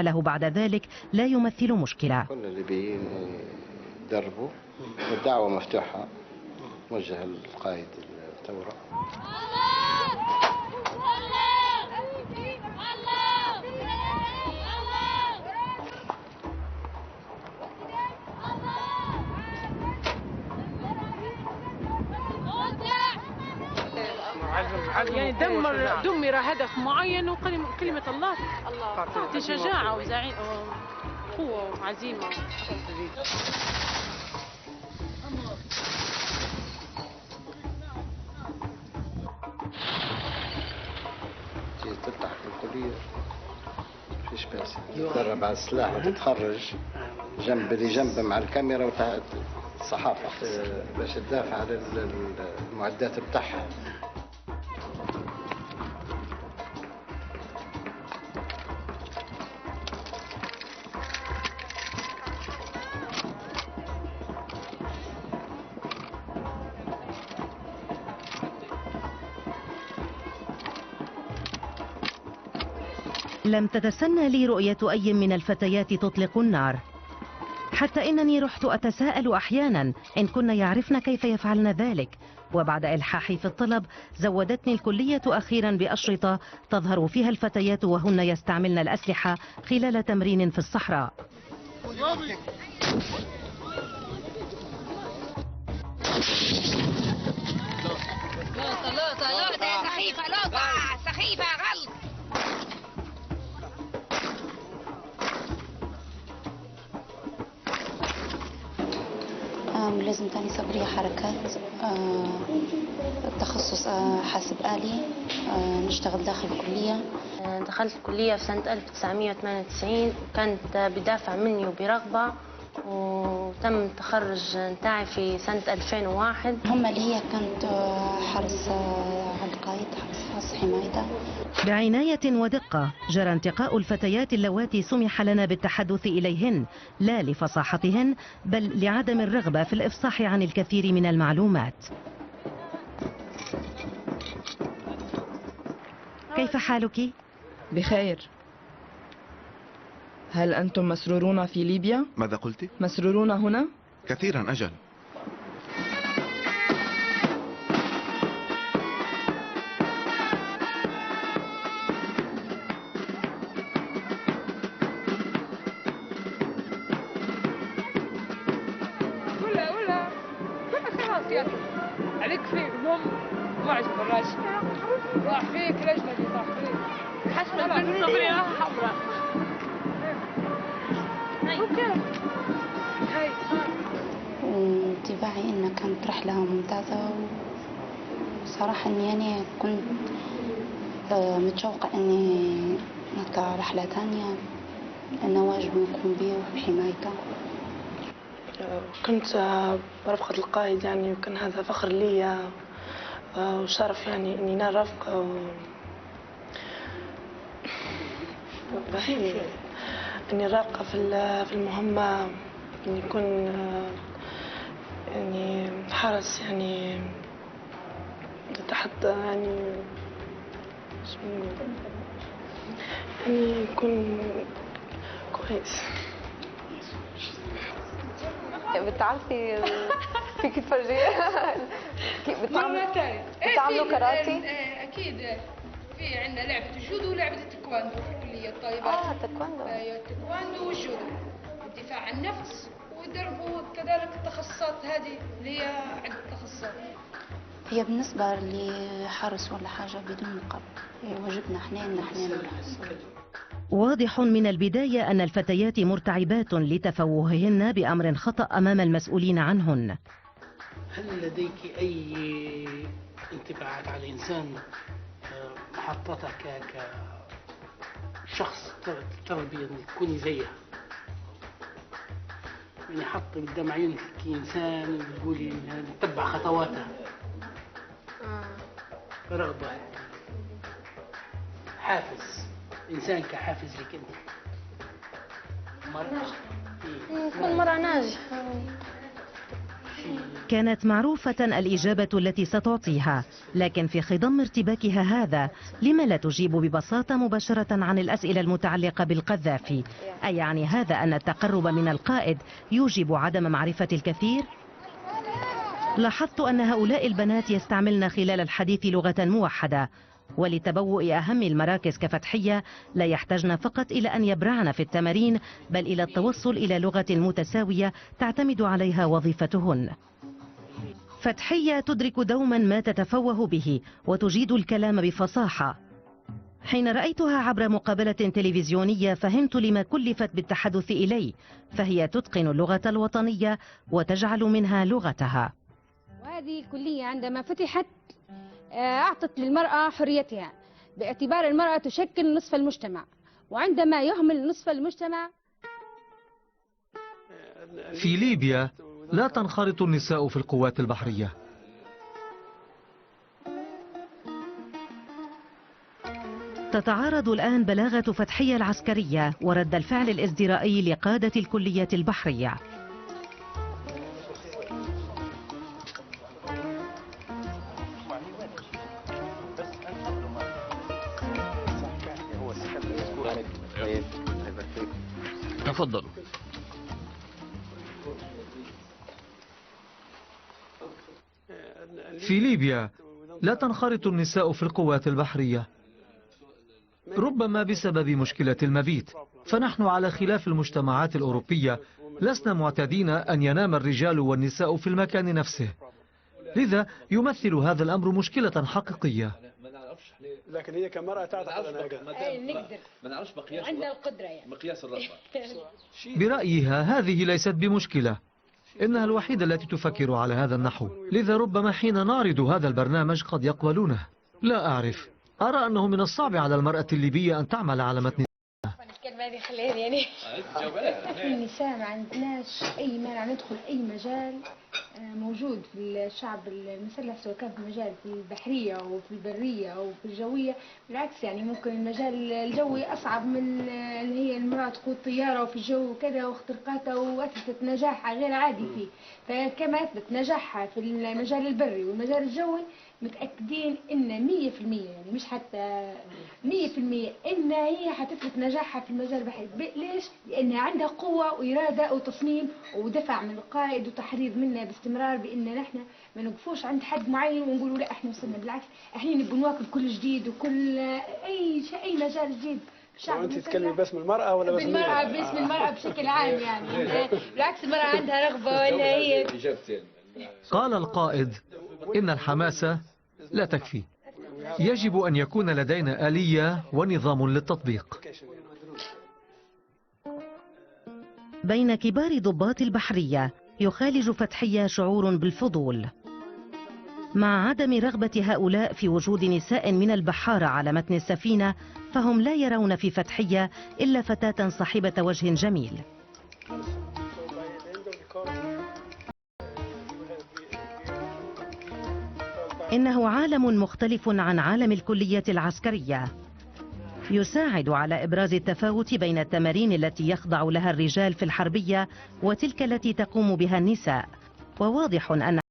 فعله بعد ذلك لا يمثل مشكلة. كل الليبيين يدربوا والدعوة مفتوحة موجهة للقائد الثورة. يعني دمر هدف معين وكلمة الله تعطي شجاعة وقوة وعزيمة. تفتح الكلية فيش باس، تدرب على السلاح وتتخرج جنب لجنب مع الكاميرا وتحت الصحافة باش تدافع على المعدات بتاعها. لم تتسنى لي رؤية أي من الفتيات تطلق النار، حتى إنني رحت أتساءل أحيانا إن كن يعرفن كيف يفعلن ذلك. وبعد إلحاحي في الطلب زودتني الكلية أخيرا بأشرطة تظهر فيها الفتيات وهن يستعملن الأسلحة خلال تمرين في الصحراء. سخيفة غلط. لازم تاني صبرية حركات، التخصص حاسب آلي، نشتغل داخل الكلية. دخلت الكلية في سنة 1998 وكانت بدافع مني وبرغبة، وتم التخرج نتاعي في سنة 2001. هم اللي هي كانت حرس على القايد، حرس حمايته. بعناية ودقة جرى انتقاء الفتيات اللواتي سمح لنا بالتحدث إليهن، لا لفصاحتهن بل لعدم الرغبة في الإفصاح عن الكثير من المعلومات. كيف حالك؟ بخير. هل أنتم مسرورون في ليبيا؟ ماذا قلت؟ مسرورون هنا؟ كثيرا أجل. ولا خلاص يا عليك فيك المهم ما عجب الراجل راح فيك لجنة دي طاح فيك حسب الصبرية حمراء. وانطباعي انها كانت رحلة ممتازة، وصراحة اني أنا كنت متشوقة اني نطلع رحلة ثانية، لأنه واجب نقوم به وبحمايته. كنت برفقة القائد يعني، وكان هذا فخر لي وشرف يعني اني نرفق اني راقة في المهمة، اني يكون يعني حرس يعني تحت يعني يكون كويس. بتعرفي فيك تفرجيها بتعملوا كاراتي؟ اكيد في عندنا لعبه الجودو ولعبه التايكواندو في كليه الطالبات. تايكواندو. ايوه التايكواندو والجودو، الدفاع عن النفس، ويدربوا كذلك التخصصات هذه اللي هي عده تخصصات. هي بالنسبة لحرس ولا حاجة بدون مقابل، واجبنا احنا نحرس. واضح من البداية أن الفتيات مرتعبات لتفوههن بأمر خطأ أمام المسؤولين عنهن. هل لديك أي انطباعات على الإنسان محطتك كشخص تربية أن تكوني زيها؟ يعني حط قدام عيونك كإنسان بتقولي تتبع خطواتها، رغبة، حافز، إنسان كحافز لك أنت، مرأة نكون مرأة ناجحة كانت معروفة الإجابة التي ستعطيها، لكن في خضم ارتباكها هذا لما لا تجيب ببساطة مباشرة عن الأسئلة المتعلقة بالقذافي؟ أيعني هذا أن التقرب من القائد يوجب عدم معرفة الكثير؟ لاحظت أن هؤلاء البنات يستعملن خلال الحديث لغة موحدة، ولتبوء أهم المراكز كفتحية لا يحتاجن فقط إلى أن يبرعن في التمارين، بل إلى التوصل إلى لغة متساوية تعتمد عليها وظيفتهن. فتحية تدرك دوما ما تتفوه به وتجيد الكلام بفصاحة. حين رأيتها عبر مقابلة تلفزيونية فهمت لما كلفت بالتحدث إلي، فهي تتقن اللغة الوطنية وتجعل منها لغتها. وهذه الكلية عندما فتحت أعطت للمرأة حريتها، باعتبار المرأة تشكل نصف المجتمع، وعندما يهمل نصف المجتمع. في ليبيا لا تنخرط النساء في القوات البحرية. تتعارض الآن بلاغة فتحية العسكرية ورد الفعل الازدرائي لقادة الكلية البحرية. تفضلوا. في ليبيا لا تنخرط النساء في القوات البحرية، ربما بسبب مشكلة المبيت، فنحن على خلاف المجتمعات الأوروبية لسنا معتادين أن ينام الرجال والنساء في المكان نفسه، لذا يمثل هذا الأمر مشكلة حقيقية. لكن هي كمرأة تعتقد أنها نقدر ما نعرفش مقياس، عندنا القدرة يعني مقياس الرغبة. برأيها هذه ليست بمشكلة، إنها الوحيدة التي تفكر على هذا النحو، لذا ربما حين نعرض هذا البرنامج قد يقبلونه. لا أعرف، أرى أنه من الصعب على المرأة الليبية أن تعمل على متن. الكلمة هذه خليها يعني النساء ما عندناش أي مانع ندخل أي مجال موجود في الشعب المسلح، سواء كان في المجال في البحرية أو في البرية أو في الجوية. بالعكس يعني ممكن المجال الجوي أصعب من اللي هي المرأة تقود طيارة وفي الجو وكذا، واختراقاتها وأثبتت نجاحها غير عادي فيه. فكما أثبت نجاحها في المجال البري والمجال الجوي، متأكدين إن 100% يعني مش حتى 100% إن هي حتثبت نجاحها في المجال البحري. ليش؟ لأنها عندها قوة وإرادة وتصميم ودفع من القائد وتحريض منا باستمرار بأن نحن ما نقفوش عند حد معين ونقولوا لا احنا وصلنا. بالعكس احنا نبغى نواكب كل جديد وكل أي شيء، أي مجال جديد. وأنت تتكلمي باسم المرأة ولا باسم بالمرأة؟ باسم المرأة بشكل عام يعني. بالعكس المرأة عندها رغبة ولا هي. قال القائد إن الحماسة لا تكفي، يجب أن يكون لدينا آلية ونظام للتطبيق. بين كبار ضباط البحرية يخالج فتحية شعور بالفضول. مع عدم رغبة هؤلاء في وجود نساء من البحارة على متن السفينة، فهم لا يرون في فتحية إلا فتاة صاحبة وجه جميل. إنه عالم مختلف عن عالم الكلية العسكرية، يساعد على إبراز التفاوت بين التمارين التي يخضع لها الرجال في الحربية وتلك التي تقوم بها النساء، وواضح أن